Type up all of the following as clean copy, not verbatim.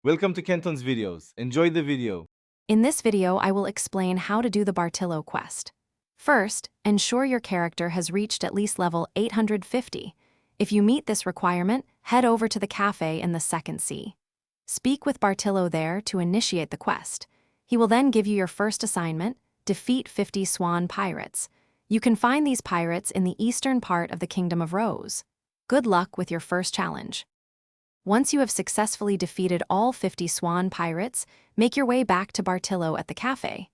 Welcome to Kenton's videos. Enjoy the video. In this video, I will explain how to do the Bartillo quest. First, ensure your character has reached at least level 850. If you meet this requirement, head over to the cafe in the second sea. Speak with Bartillo there to initiate the quest. He will then give you your first assignment: defeat 50 swan pirates. You can find these pirates in the eastern part of the Kingdom of Rose. Good luck with your first challenge. Once you have successfully defeated all 50 swan pirates, make your way back to Bartillo at the cafe.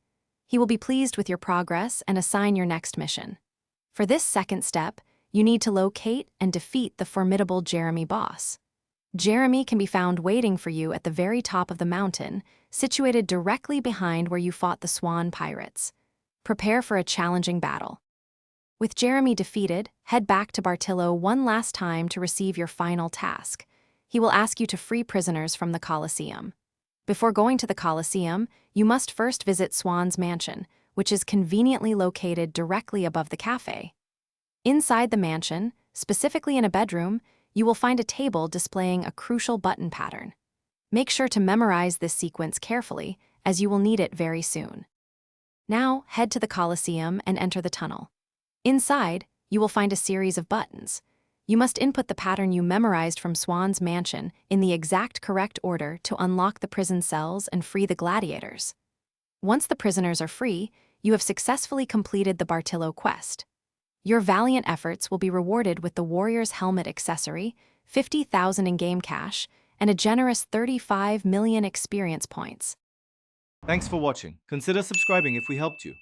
He will be pleased with your progress and assign your next mission. For this second step, you need to locate and defeat the formidable Jeremy boss. Jeremy can be found waiting for you at the very top of the mountain, situated directly behind where you fought the swan pirates. Prepare for a challenging battle. With Jeremy defeated, head back to Bartillo one last time to receive your final task. He will ask you to free prisoners from the Colosseum. Before going to the Colosseum, you must first visit Swan's mansion, which is conveniently located directly above the cafe. Inside the mansion, specifically in a bedroom, you will find a table displaying a crucial button pattern. Make sure to memorize this sequence carefully, as you will need it very soon. Now, head to the Colosseum and enter the tunnel. Inside, you will find a series of buttons. You must input the pattern you memorized from Swan's mansion in the exact correct order to unlock the prison cells and free the gladiators. Once the prisoners are free, you have successfully completed the Bartillo quest. Your valiant efforts will be rewarded with the Warrior's Helmet accessory, 50,000 in-game cash, and a generous 35 million experience points. Thanks for watching. Consider subscribing if we helped you.